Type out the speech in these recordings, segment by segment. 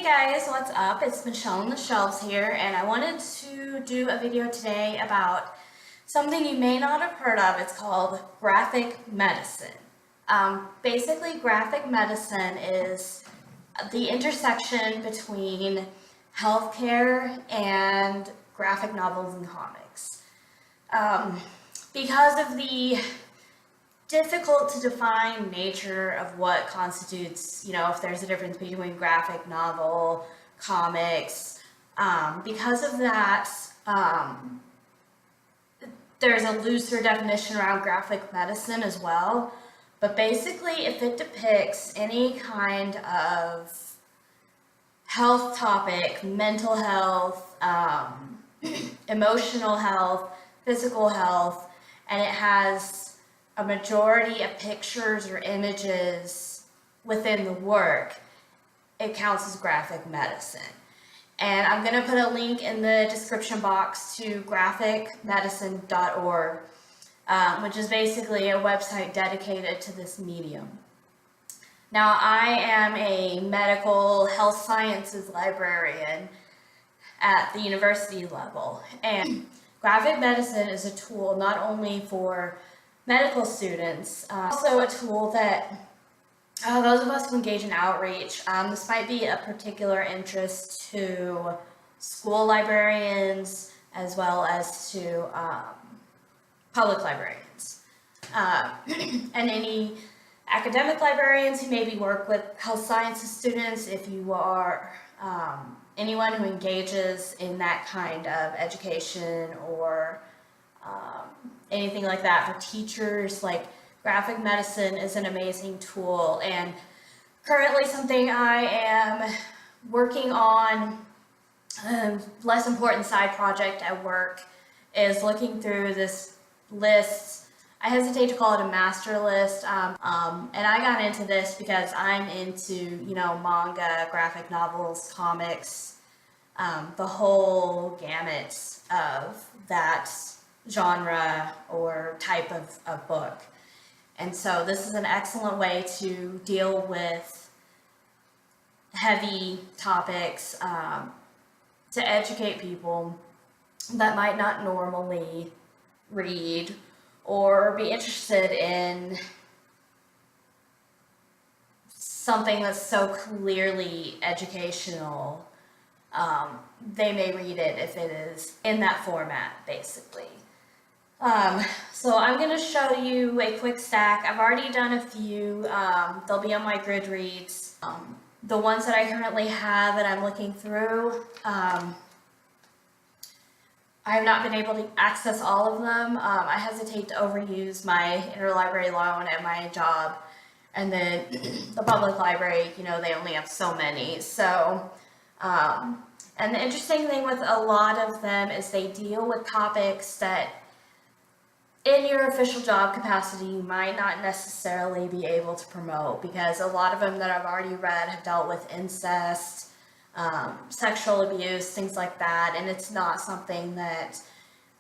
Hey guys, what's up? It's Michelle on the Shelves here, and I wanted to do a video today about something you may not have heard of. It's called graphic medicine. Basically, graphic medicine is the intersection between healthcare and graphic novels and comics. Um, because of the difficult to define nature of what constitutes, if there's a difference between graphic novel, comics. Because of that, there's a looser definition around graphic medicine as well. But basically, if it depicts any kind of health topic, mental health, emotional health, physical health, and it has a majority of pictures or images within the work, it counts as graphic medicine. And I'm going to put a link in the description box to graphicmedicine.org, which is basically a website dedicated to this medium. Now, I am a medical health sciences librarian at the university level, and graphic medicine is a tool not only for medical students, also a tool that those of us who engage in outreach, this might be a particular interest to school librarians as well as to public librarians. And any academic librarians who maybe work with health sciences students, if you are anyone who engages in that kind of education or anything like that for teachers, like graphic medicine is an amazing tool. And currently something I am working on, less important side project at work, is looking through this list. I hesitate to call it a master list, and I got into this because I'm into, manga, graphic novels, comics, the whole gamut of that genre or type of book. And so this is an excellent way to deal with heavy topics, to educate people that might not normally read or be interested in something that's so clearly educational. They may read it if it is in that format, basically. So I'm going to show you a quick stack. I've already done a few. They'll be on my Goodreads. The ones that I currently have that I'm looking through, I have not been able to access all of them. I hesitate to overuse my interlibrary loan at my job. And then the public library, they only have so many. So, and the interesting thing with a lot of them is they deal with topics that in your official job capacity you might not necessarily be able to promote, because a lot of them that I've already read have dealt with incest, sexual abuse, things like that, and it's not something that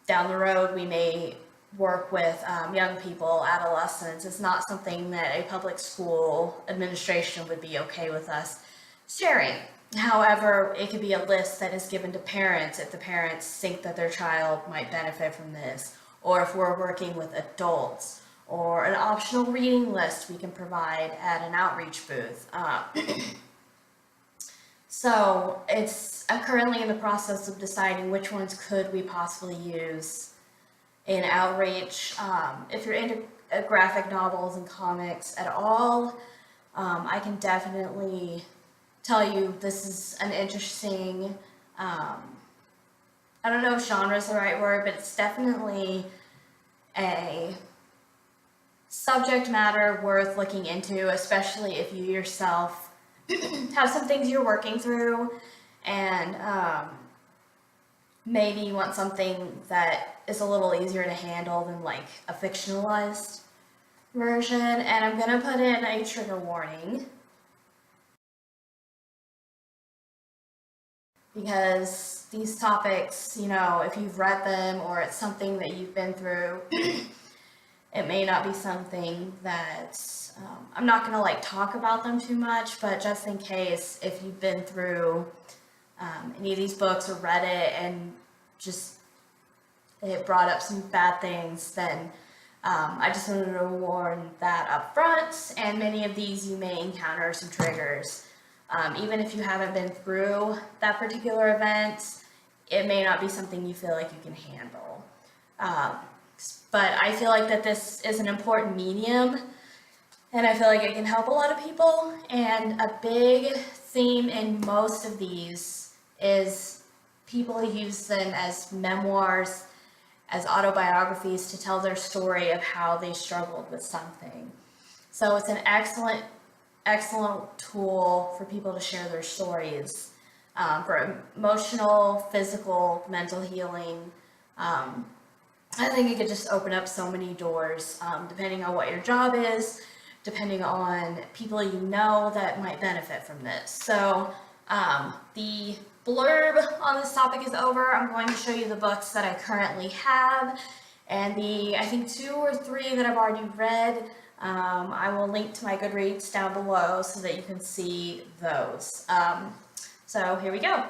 down the road we may work with young people, adolescents. It's not something that a public school administration would be okay with us sharing. However, it could be a list that is given to parents if the parents think that their child might benefit from this, or if we're working with adults, or an optional reading list we can provide at an outreach booth. So I'm currently in the process of deciding which ones could we possibly use in outreach. If you're into graphic novels and comics at all, I can definitely tell you this is an interesting, I don't know if genre is the right word, but it's definitely a subject matter worth looking into, especially if you yourself have some things you're working through and maybe you want something that is a little easier to handle than like a fictionalized version. And I'm going to put in a trigger warning, because these topics, if you've read them or it's something that you've been through, It may not be something that I'm not going to like talk about them too much, but just in case, if you've been through any of these books or read it and just it brought up some bad things, then I just wanted to warn that up front. And many of these you may encounter some triggers. Even if you haven't been through that particular event, it may not be something you feel like you can handle. But I feel like that this is an important medium, and I feel like it can help a lot of people. And a big theme in most of these is people use them as memoirs, as autobiographies, to tell their story of how they struggled with something. So it's an excellent tool for people to share their stories, for emotional, physical, mental healing. I think it could just open up so many doors, depending on what your job is, depending on people you know that might benefit from this. So the blurb on this topic is over. I'm going to show you the books that I currently have, and the, I think, 2 or 3 that I've already read. I will link to my Goodreads down below so that you can see those. So here we go.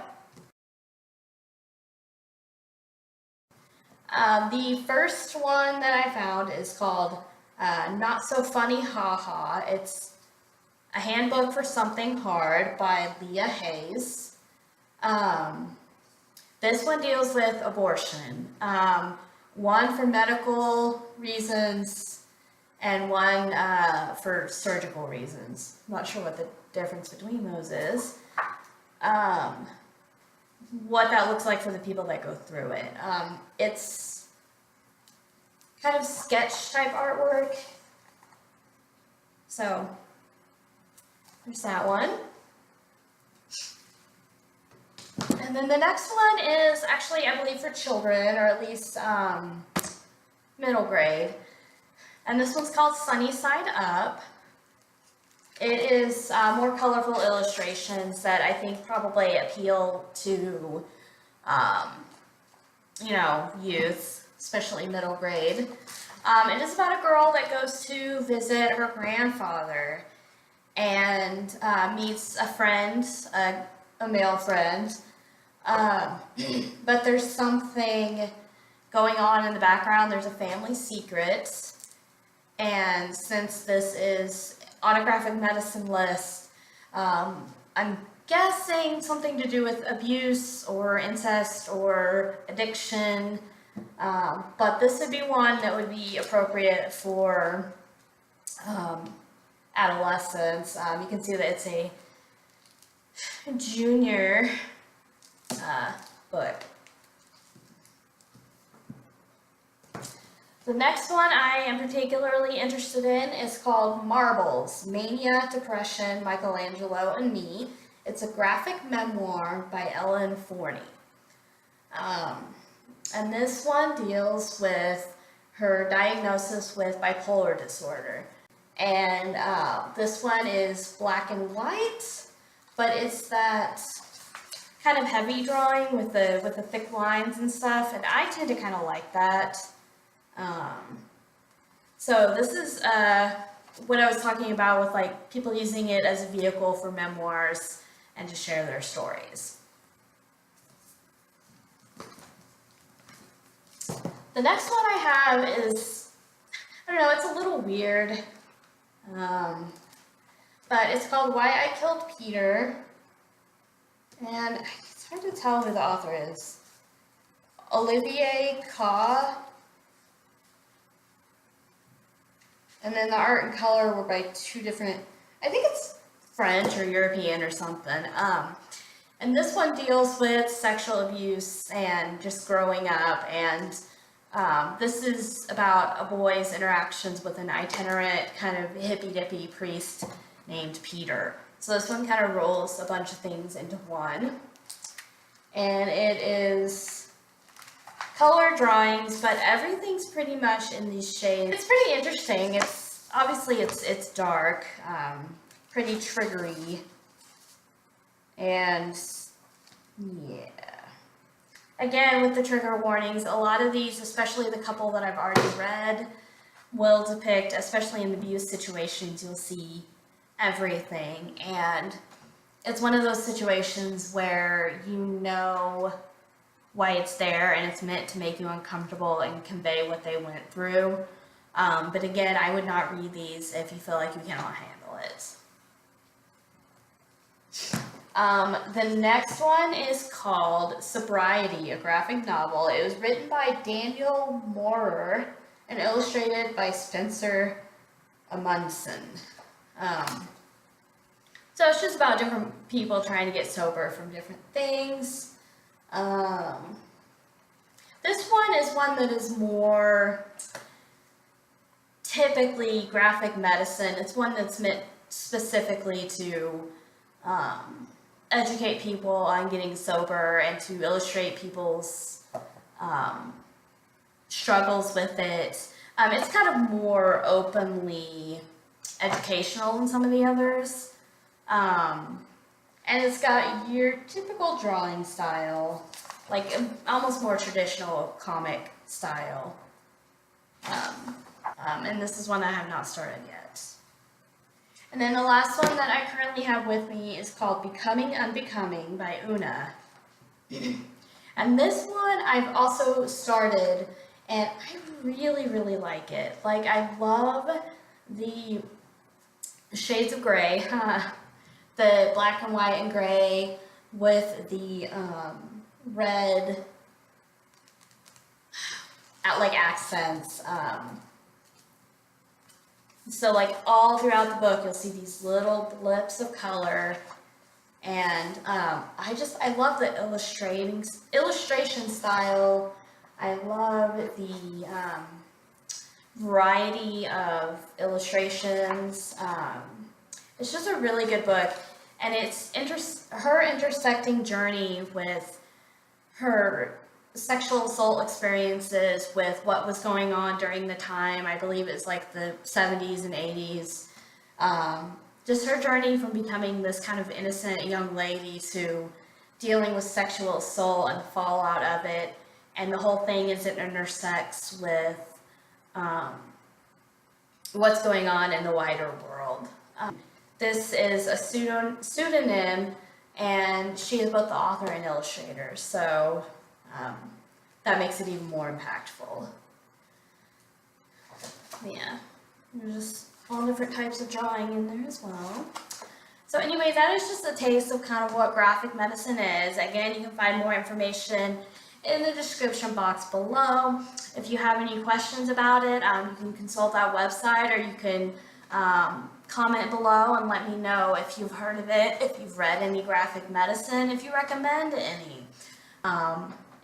The first one that I found is called Not So Funny Ha Ha. It's a handbook for something hard by Leah Hayes. This one deals with abortion. One for medical reasons and one for surgical reasons. I'm not sure what the difference between those is. What that looks like for the people that go through it. It's kind of sketch type artwork. So there's that one. And then the next one is actually, I believe, for children, or at least middle grade. And this one's called Sunny Side Up. It is more colorful illustrations that I think probably appeal to, you know, youth, especially middle grade. It is about a girl that goes to visit her grandfather and meets a friend, a male friend. But there's something going on in the background. There's a family secret. And since this is on a graphic medicine list, I'm guessing something to do with abuse or incest or addiction. But this would be one that would be appropriate for adolescents. You can see that it's a junior book. The next one I am particularly interested in is called Marbles, Mania, Depression, Michelangelo, and Me. It's a graphic memoir by Ellen Forney. And this one deals with her diagnosis with bipolar disorder. And this one is black and white, but it's that kind of heavy drawing with the thick lines and stuff, and I tend to kind of like that. So this is what I was talking about with like people using it as a vehicle for memoirs and to share their stories. The next one I have is, I don't know, it's a little weird, but it's called Why I Killed Peter, and it's hard to tell who the author is. Olivier Ka. And then the art and color were by 2 different, I think it's French or European or something. And this one deals with sexual abuse and just growing up. And this is about a boy's interactions with an itinerant kind of hippy-dippy priest named Peter. So this one kind of rolls a bunch of things into one. And it is color drawings, but everything's pretty much in these shades. It's pretty interesting. It's obviously it's dark, pretty triggery, and yeah. Again, with the trigger warnings, a lot of these, especially the couple that I've already read, will depict, especially in abuse situations, you'll see everything. And it's one of those situations where you know why it's there and it's meant to make you uncomfortable and convey what they went through. But again, I would not read these if you feel like you cannot handle it. The next one is called Sobriety, a graphic novel. It was written by Daniel Moorer and illustrated by Spencer Amundsen. So it's just about different people trying to get sober from different things. This one is one that is more typically graphic medicine. It's one that's meant specifically to educate people on getting sober and to illustrate people's struggles with it. It's kind of more openly educational than some of the others. And it's got your typical drawing style, like almost more traditional comic style. And this is one I have not started yet. And then the last one that I currently have with me is called Becoming Unbecoming by Una. And this one I've also started, and I really, really like it. Like, I love the shades of gray, the black and white and gray with the red like accents. So like all throughout the book, you'll see these little blips of color, and I love the illustration style. I love the variety of illustrations. It's just a really good book, and it's her intersecting journey with her sexual assault experiences with what was going on during the time. I believe it's like the 70s and 80s. Just her journey from becoming this kind of innocent young lady to dealing with sexual assault and the fallout of it. And the whole thing is it intersects with what's going on in the wider world. This is a pseudonym, and she is both the author and illustrator, so that makes it even more impactful. Yeah, there's just all different types of drawing in there as well. So anyway, that is just a taste of kind of what graphic medicine is. Again, you can find more information in the description box below. If you have any questions about it, you can consult that website, or you can comment below and let me know if you've heard of it, if you've read any graphic medicine, if you recommend any.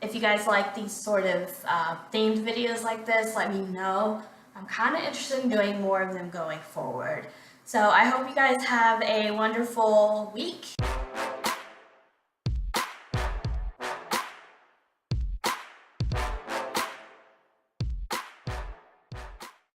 If you guys like these sort of themed videos like this, let me know. I'm kind of interested in doing more of them going forward. So I hope you guys have a wonderful week.